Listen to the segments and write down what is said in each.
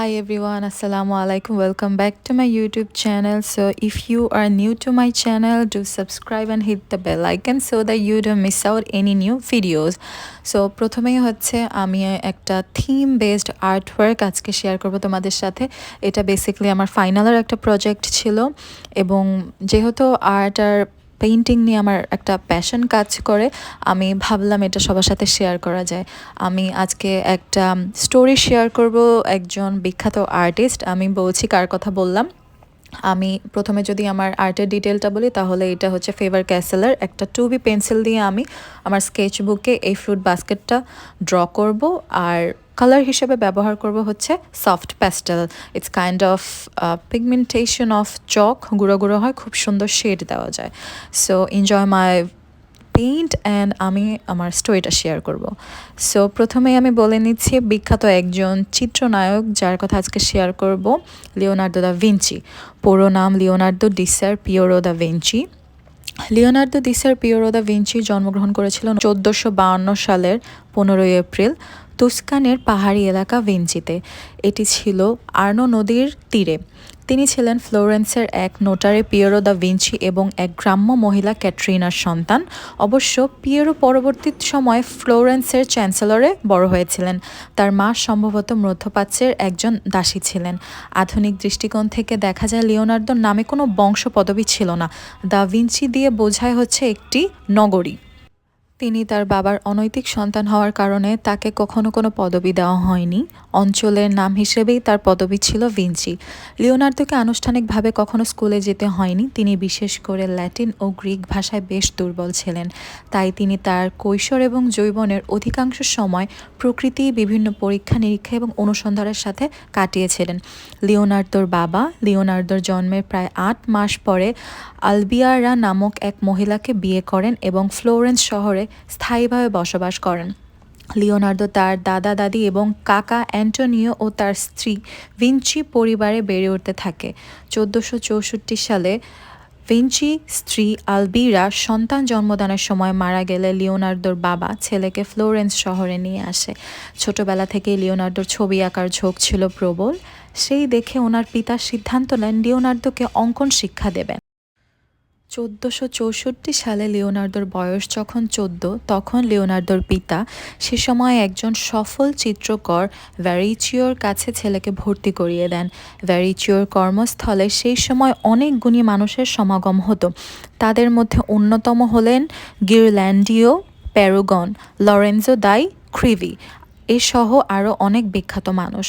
Hi everyone, Assalamu alaikum. Welcome back to my YouTube channel. So if you are new to my channel, do subscribe and hit the bell icon so that you don't miss out any new videos. So প্রথমেই হচ্ছে আমি একটা theme based artwork আজকে share করব তোমাদের সাথে। এটা basically আমার ফাইনালের একটা প্রজেক্ট ছিল এবং যেহেতু আর্ট আর পেইন্টিং নিয়ে আমার একটা প্যাশন কাজ করে, আমি ভাবলাম এটা সবার সাথে শেয়ার করা যায়। আমি আজকে একটা স্টোরি শেয়ার করব একজন বিখ্যাত আর্টিস্ট। আমি বলছি কার কথা বললাম। আমি প্রথমে যদি আমার আর্টের ডিটেলটা বলি তাহলে এটা হচ্ছে ফেভার ক্যাসেলের একটা 2B পেন্সিল দিয়ে আমি আমার স্কেচ বুকে এই ফ্রুট বাস্কেটটা ড্র করব, আর কালার হিসেবে ব্যবহার করব হচ্ছে soft pastel. It's kind of pigmentation of chalk, গুঁড়ো গুঁড়ো হয়, খুব সুন্দর শেড দেওয়া যায়। So enjoy my paint and আমি আমার স্টোরিটা শেয়ার করব। সো প্রথমেই আমি বলে নিচ্ছি বিখ্যাত একজন চিত্রনায়ক যার কথা আজকে শেয়ার করব, লিওনার্দো দা ভিঞ্চি। পুরো নাম Leonardo di ser Piero da Vinci. Leonardo di ser Piero da Vinci জন্মগ্রহণ করেছিলেন 1452 সালের 15 এপ্রিল তুস্কানের পাহাড়ি এলাকা ভিঞ্চিতে। এটি ছিল আর্নো নদীর তীরে। তিনি ছিলেন ফ্লোরেন্সের এক নোটারি পিয়েরো দা ভিঞ্চি এবং এক গ্রাম্য মহিলা ক্যাটরিনার সন্তান। অবশ্য পিয়েরো পরবর্তী সময়ে ফ্লোরেন্সের চ্যান্সেলরে বড় হয়েছিলেন। তার মা সম্ভবত মধ্যপ্রাচ্যের একজন দাসী ছিলেন। আধুনিক দৃষ্টিকোণ থেকে দেখা যায় লিওনার্দোর নামে কোনো বংশ পদবি ছিল না। দা ভিঞ্চি দিয়ে বোঝায় হচ্ছে একটি নগরী। তিনি তার বাবার অনৈতিক সন্তান হওয়ার কারণে তাকে কখনো কোনো পদবি দেওয়া হয়নি। অঞ্চলের নাম হিসেবেই তার পদবি ছিল ভিঞ্চি। লিওনার্দোকে আনুষ্ঠানিকভাবে কখনো স্কুলে যেতে হয়নি। তিনি বিশেষ করে ল্যাটিন ও গ্রিক ভাষায় বেশ দুর্বল ছিলেন। তাই তিনি তার কৈশোর এবং যৌবনের অধিকাংশ সময় প্রকৃতি, বিভিন্ন পরীক্ষা নিরীক্ষা এবং অনুসন্ধানের সাথে কাটিয়েছিলেন। লিওনার্দোর বাবা লিওনার্দোর জন্মের প্রায় 8 মাস পরে আলবিয়ারা নামক এক মহিলাকে বিয়ে করেন এবং ফ্লোরেন্স শহরে স্থায়ীভাবে বসবাস করেন। লিওনার্দো তার দাদা দাদি এবং কাকা অ্যান্টোনিও ও তার স্ত্রী ভিঞ্চি পরিবারে বেড়ে উঠতে থাকে। 1464 সালে ভিঞ্চি স্ত্রী আলবিরা সন্তান জন্মদানের সময় মারা গেলে লিওনার্দোর বাবা ছেলেকে ফ্লোরেন্স শহরে নিয়ে আসে। ছোটবেলা থেকেই লিওনার্দোর ছবি আঁকার ঝোঁক ছিল প্রবল। সেই দেখে ওনার পিতা সিদ্ধান্ত নেন লিওনার্দোকে অঙ্কন শিক্ষা দেবেন। 1464 সালে লিওনার্দোর বয়স যখন 14, তখন লিওনার্দোর পিতা, সে সময় একজন সফল চিত্রকর, ভ্যারিচিওর কাছে ছেলেকে ভর্তি করিয়ে দেন। ভ্যারিচিওর কর্মস্থলে সেই সময় অনেক গুণী মানুষের সমাগম হতো। তাদের মধ্যে অন্যতম হলেন গিরল্যান্ডিও, প্যারাগন, লরেনজো দাই ক্রিভি এসহ আরও অনেক বিখ্যাত মানুষ।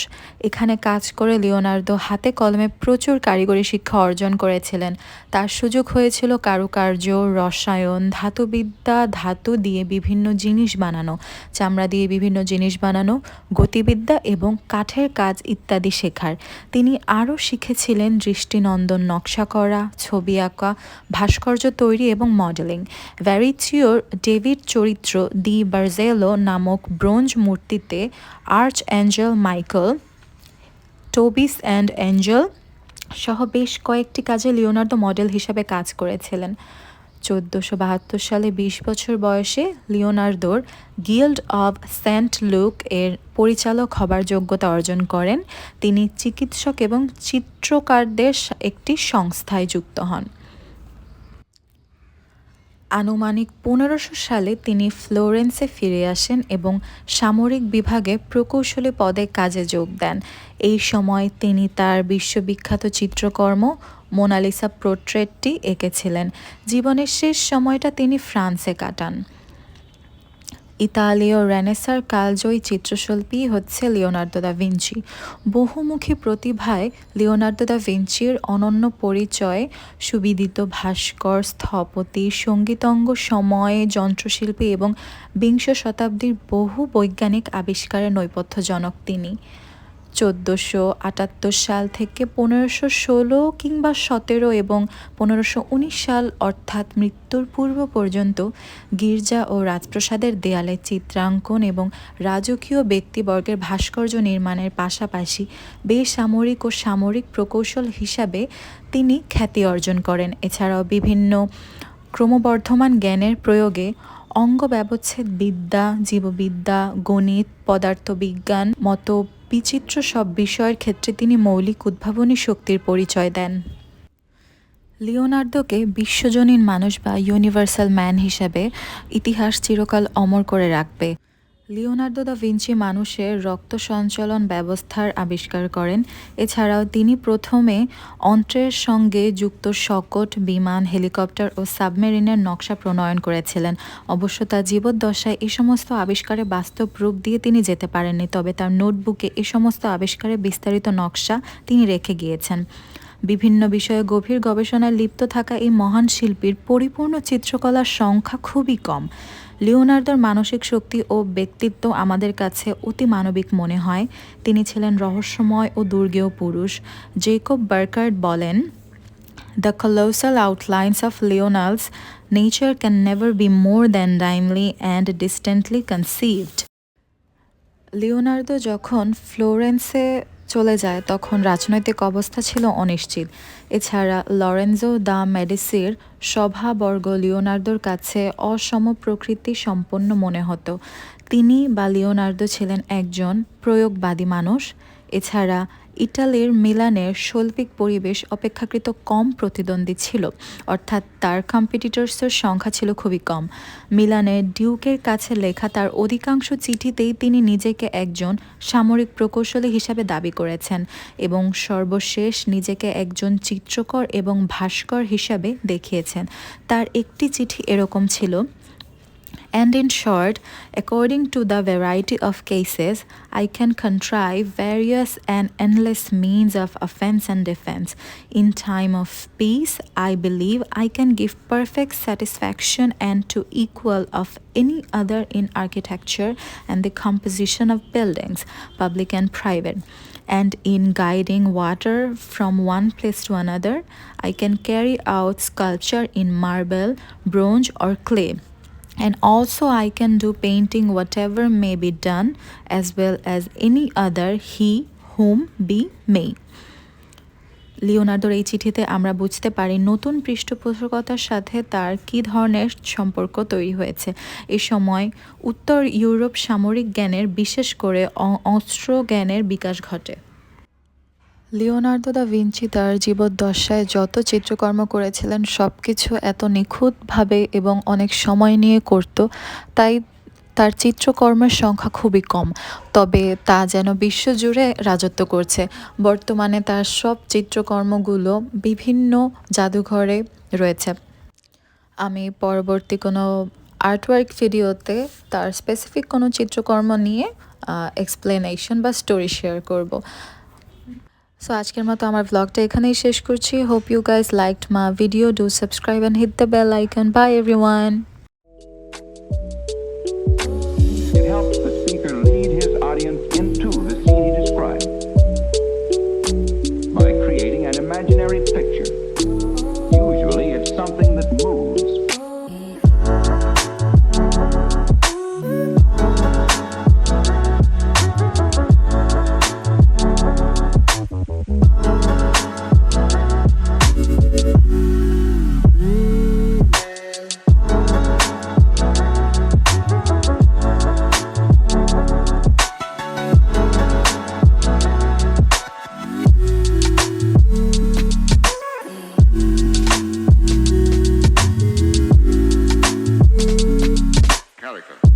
এখানে কাজ করে লিওনার্দো হাতে কলমে প্রচুর কারিগরি শিক্ষা অর্জন করেছিলেন। তার সুযোগ হয়েছিল কারুকার্য, রসায়ন, ধাতুবিদ্যা, ধাতু দিয়ে বিভিন্ন জিনিস বানানো, চামড়া দিয়ে বিভিন্ন জিনিস বানানো, গতিবিদ্যা এবং কাঠের কাজ ইত্যাদি শেখার। তিনি আরও শিখেছিলেন দৃষ্টিনন্দন নকশা করা, ছবি আঁকা, ভাস্কর্য তৈরি এবং মডেলিং। ভ্যারিচিওর ডেভিড চরিত্র দি বার্জেলো নামক ব্রোঞ্জ মূর্তিতে archangel Michael, Tobias and angel সহ বেশ কয়েকটি কাজে লিওনার্দো মডেল হিসেবে কাজ করেছিলেন। 1472 সালে 20 বছর বয়সে লিওনার্দোর গিল্ড অব সেন্ট লুক এর পরিচালক হবার যোগ্যতা অর্জন করেন। তিনি চিকিৎসক এবং চিত্রকারদের একটি সংস্থায় যুক্ত হন। আনুমানিক 1500 সালে তিনি ফ্লোরেন্সে ফিরে আসেন এবং সামরিক বিভাগে প্রকৌশলী পদে কাজে যোগ দেন। এই সময় তিনি তার বিশ্ববিখ্যাত চিত্রকর্ম মোনালিসা পোর্ট্রেটটি এঁকেছিলেন। জীবনের শেষ সময়টা তিনি ফ্রান্সে কাটান। ইতালীয় রেনেসাঁর কালজয়ী চিত্রশিল্পী হচ্ছে লিওনার্দো দা ভিঞ্চি। বহুমুখী প্রতিভায় লিওনার্দো দা ভিঞ্চির অনন্য পরিচয় সুবিদিত ভাস্কর, স্থপতি, সঙ্গীতজ্ঞ, সময় যন্ত্রশিল্পী এবং বিংশ শতাব্দীর বহু বৈজ্ঞানিক আবিষ্কারের নেপথ্যজনক তিনি। 1478 সাল থেকে 1516 কিংবা 17 এবং 1519 সাল অর্থাৎ মৃত্যুর পূর্ব পর্যন্ত গির্জা ও রাজপ্রাসাদের দেয়ালে চিত্রাঙ্কন এবং রাজকীয় ব্যক্তিবর্গের ভাস্কর্য নির্মাণের পাশাপাশি বেসামরিক ও সামরিক প্রকৌশল হিসাবে তিনি খ্যাতি অর্জন করেন। এছাড়াও বিভিন্ন ক্রমবর্ধমান জ্ঞানের প্রয়োগে অঙ্গ ব্যবচ্ছেদ বিদ্যা, জীববিদ্যা, গণিত, পদার্থবিজ্ঞান মতো বিচিত্র সব বিষয়ের ক্ষেত্রে তিনি মৌলিক উদ্ভাবনী শক্তির পরিচয় দেন। লিওনার্দোকে বিশ্বজনীন মানুষ বা ইউনিভার্সাল ম্যান হিসেবে ইতিহাস চিরকাল অমর করে রাখবে। লিওনার্দো দা ভিঞ্চি মানুষের রক্ত সঞ্চালন ব্যবস্থার আবিষ্কার করেন। এছাড়াও তিনি প্রথমে অন্ত্রের সঙ্গে যুক্ত শকট, বিমান, হেলিকপ্টার ও সাবমেরিনের নকশা প্রণয়ন করেছিলেন। অবশ্য তার জীবদ্দশায় এ সমস্ত আবিষ্কারে বাস্তব রূপ দিয়ে তিনি যেতে পারেননি, তবে তার নোটবুকে এ সমস্ত আবিষ্কারে বিস্তারিত নকশা তিনি রেখে গিয়েছেন। বিভিন্ন বিষয়ে গভীর গবেষণায় লিপ্ত থাকা এই মহান শিল্পীর পরিপূর্ণ চিত্রকলার সংখ্যা খুবই কম। লিওনার্দোর মানসিক শক্তি ও ব্যক্তিত্ব আমাদের কাছে অতি মানবিক মনে হয়। তিনি ছিলেন রহস্যময় ও দুর্গেয় পুরুষ। জেকব বার্কার্ড বলেন, "The colossal outlines of Leonard's nature can never be more than dimly and distantly conceived." Leonardo যখন ফ্লোরেন্সে চলে যায় তখন রাজনৈতিক অবস্থা ছিল অনিশ্চিত। এছাড়া লরেনজো দা মেডিসির সভাবর্গ লিওনার্দোর কাছে অসম প্রকৃতি সম্পন্ন মনে হতো। তিনি বা লিওনার্দো ছিলেন একজন প্রয়োগবাদী মানুষ। এছাড়া ইটালির মিলানের শৈল্পিক পরিবেশ অপেক্ষাকৃত কম প্রতিদ্বন্দ্বী ছিল, অর্থাৎ তার কম্পিটিটরসের সংখ্যা ছিল খুবই কম। মিলানের ডিউকের কাছে লেখা তার অধিকাংশ চিঠিতেই তিনি নিজেকে একজন সামরিক প্রকৌশলী হিসাবে দাবি করেছেন এবং সর্বশেষ নিজেকে একজন চিত্রকর এবং ভাস্কর হিসাবে দেখিয়েছেন। তার একটি চিঠি এরকম ছিল, "And in short, according to the variety of cases, I can contrive various and endless means of offense and defense. In time of peace, I believe I can give perfect satisfaction and to equal of any other in architecture and the composition of buildings, public and private. And in guiding water from one place to another, I can carry out sculpture in marble, bronze or clay. And also I can do painting whatever may be done, as well as any other he whom be may." লিওনার্দোর এই চিঠিতে আমরা বুঝতে পারি নতুন পৃষ্ঠপোষকতার সাথে তার কী ধরনের সম্পর্ক তৈরি হয়েছে। এ সময় উত্তর ইউরোপ সামরিক জ্ঞানের, বিশেষ করে অস্ত্র জ্ঞানের বিকাশ ঘটে। লিওনার্দো দা ভিঞ্চি তার জীবদ্দশায় যত চিত্রকর্ম করেছিলেন সব কিছু এত নিখুঁতভাবে এবং অনেক সময় নিয়ে করত, তাই তার চিত্রকর্মের সংখ্যা খুবই কম, তবে তা যেন বিশ্বজুড়ে রাজত্ব করছে। বর্তমানে তার সব চিত্রকর্মগুলো বিভিন্ন জাদুঘরে রয়েছে। আমি পরবর্তী কোনো আর্টওয়ার্ক ভিডিওতে তার স্পেসিফিক কোনো চিত্রকর্ম নিয়ে এক্সপ্লেনেশন বা স্টোরি শেয়ার করব। সো আজকের মতো আমার ব্লগটা এখানেই শেষ করছি। Hope you guys liked my video. Do subscribe and hit the bell icon. Bye everyone. It helps the speaker lead his audience into the scene he describes by creating an imaginary picture. Usually it's something that moves. Calico.